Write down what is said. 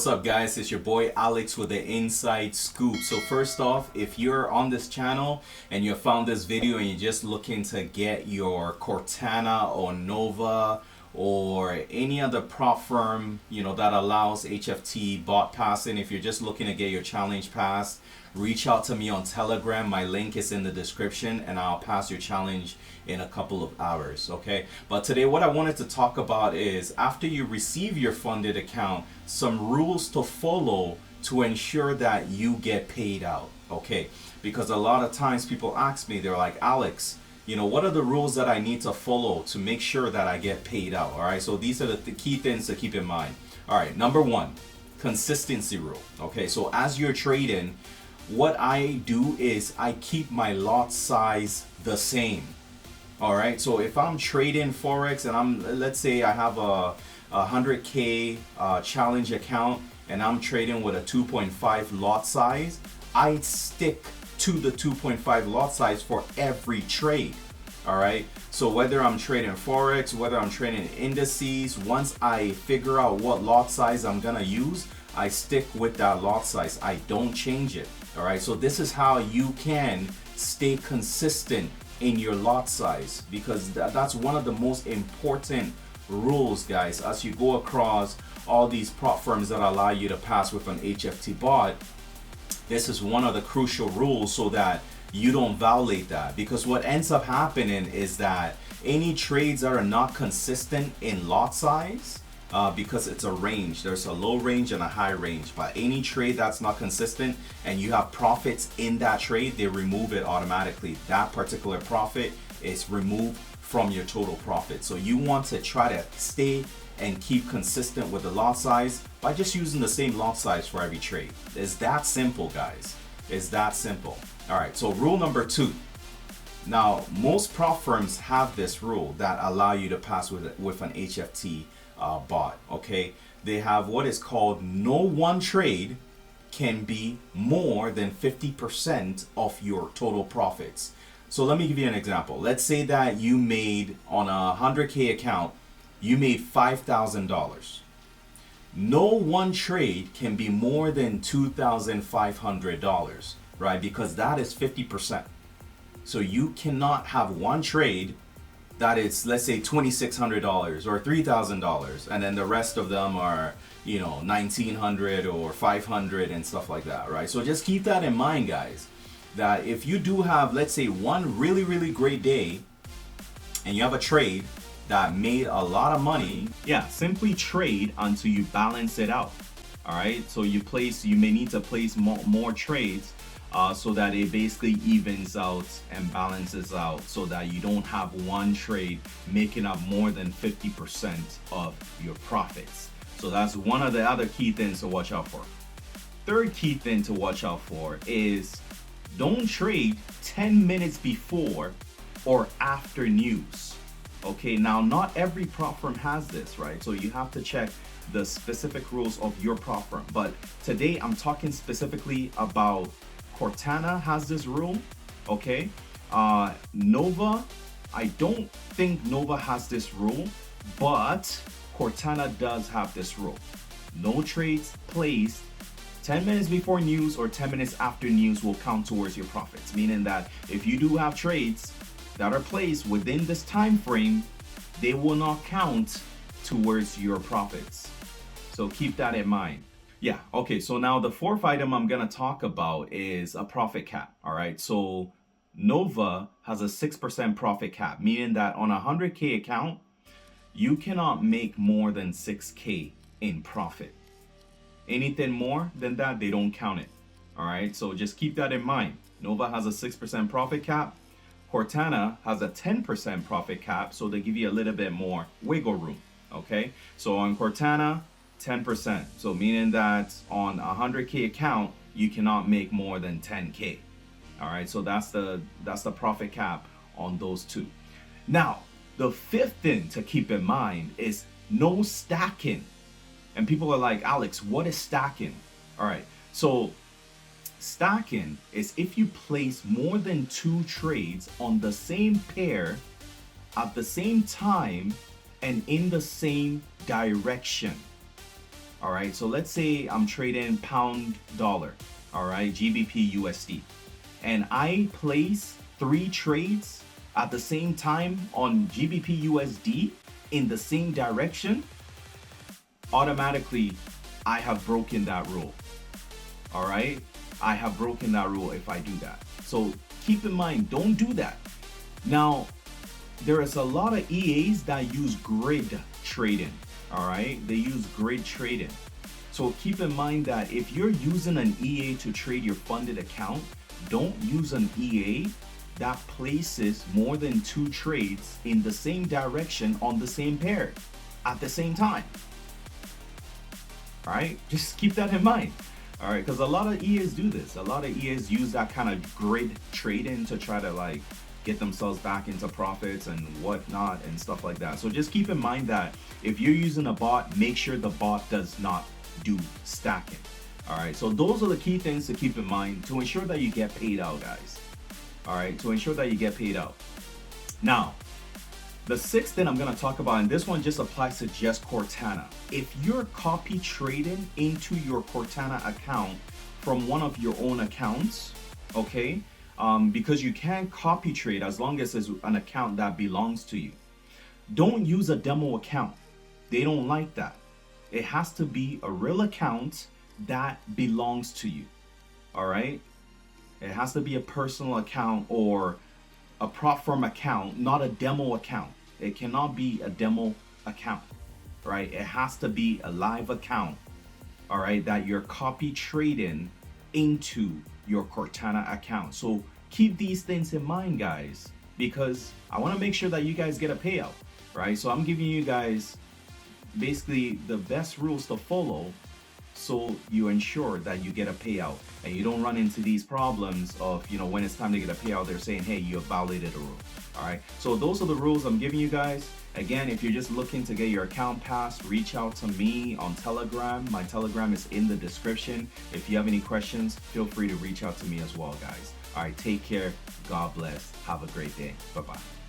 What's up, guys? It's your boy Alex with the Inside Scoop. So first off, if you're on this channel and you found this video and you're just looking to get your Kortana or Nova or any other prop firm, that allows HFT bot passing, if you're just looking to get your challenge passed, reach out to me on Telegram. My link is in the description and I'll pass your challenge in a couple of hours, okay? But today what I wanted to talk about is after you receive your funded account, some rules to follow to ensure that you get paid out, okay? Because a lot of times people ask me, they're like, Alex, what are the rules that I need to follow to make sure that I get paid out? All right, so these are the key things to keep in mind. All right, number one, consistency rule. Okay, so as you're trading, what I do is I keep my lot size the same. All right, so if I'm trading Forex and let's say I have a 100K challenge account and I'm trading with a 2.5 lot size, I stick to the 2.5 lot size for every trade. All right, so whether I'm trading Forex, whether I'm trading indices, once I figure out what lot size I'm gonna use, I stick with that lot size. I don't change it. All right, so this is how you can stay consistent in your lot size, because that's one of the most important rules, guys, as you go across all these prop firms that allow you to pass with an HFT bot. This is one of the crucial rules so that you don't violate that, because what ends up happening is that any trades that are not consistent in lot size, because it's a range, there's a low range and a high range, but any trade that's not consistent and you have profits in that trade, they remove it automatically. That particular profit is removed from your total profit. So you want to try to stay and keep consistent with the lot size by just using the same lot size for every trade. It's that simple, guys. It's that simple. All right, so rule number two. Now, most prop firms have this rule that allow you to pass with an HFT bot, okay? They have what is called no one trade can be more than 50% of your total profits. So let me give you an example. Let's say that you made on a 100K account, you made $5,000. No one trade can be more than $2,500, right? Because that is 50%. So you cannot have one trade that is, let's say, $2,600 or $3,000, and then the rest of them are, $1,900 or $500 and stuff like that, right? So just keep that in mind, guys, that if you do have, let's say, one really, really great day and you have a trade that made a lot of money, simply trade until you balance it out. All right, so you may need to place more trades so that it basically evens out and balances out, so that you don't have one trade making up more than 50% of your profits. So that's one of the other key things to watch out for. Third key thing to watch out for is don't trade 10 minutes before or after news. Okay, now not every prop firm has this, right? So you have to check the specific rules of your prop firm. But today I'm talking specifically about Kortana has this rule, okay? Nova, I don't think Nova has this rule, but Kortana does have this rule. No trades placed 10 minutes before news or 10 minutes after news will count towards your profits, meaning that if you do have trades that are placed within this time frame, they will not count towards your profits. So keep that in mind. Yeah, okay, so now the fourth item I'm gonna talk about is a profit cap. All right, so Nova has a 6% profit cap, meaning that on a 100K account, you cannot make more than 6K in profit. Anything more than that, they don't count it. All right, so just keep that in mind. Nova has a 6% profit cap. Kortana has a 10% profit cap, so they give you a little bit more wiggle room, okay? So on Kortana, 10%, so meaning that on a 100K account, you cannot make more than 10K. All right, so that's the profit cap on those two. Now, the fifth thing to keep in mind is no stacking. And people are like, Alex, what is stacking? All right, so stacking is if you place more than 2 trades on the same pair at the same time and in the same direction. All right, so let's say I'm trading pound dollar, all right, GBP USD, and I place 3 trades at the same time on GBP USD in the same direction, automatically I have broken that rule. All right, I have broken that rule if I do that. So keep in mind, don't do that. Now, there is a lot of EAs that use grid trading. All right, they use grid trading. So keep in mind that if you're using an EA to trade your funded account, don't use an EA that places more than 2 trades in the same direction on the same pair at the same time. All right, just keep that in mind. All right, because a lot of EAs do this. A lot of EAs use that kind of grid trading to try to like get themselves back into profits and whatnot and stuff like that. So just keep in mind that if you're using a bot, make sure the bot does not do stacking. All right, so those are the key things to keep in mind to ensure that you get paid out, guys. All right, to ensure that you get paid out. Now, the 6th thing I'm gonna talk about, and this one just applies to just Kortana. If you're copy trading into your Kortana account from one of your own accounts, okay, because you can copy trade as long as it's an account that belongs to you. Don't use a demo account. They don't like that. It has to be a real account that belongs to you. All right, it has to be a personal account or a prop firm account, not a demo account. It cannot be a demo account, right? It has to be a live account, all right, that you're copy trading into your Kortana account. So keep these things in mind, guys, because I want to make sure that you guys get a payout, right? So I'm giving you guys basically the best rules to follow so you ensure that you get a payout and you don't run into these problems of, you know, when it's time to get a payout, they're saying, hey, you have violated a rule. All right, so those are the rules I'm giving you guys. Again, if you're just looking to get your account passed, reach out to me on Telegram. My Telegram is in the description. If you have any questions, feel free to reach out to me as well, guys. All right, take care. God bless. Have a great day. Bye-bye.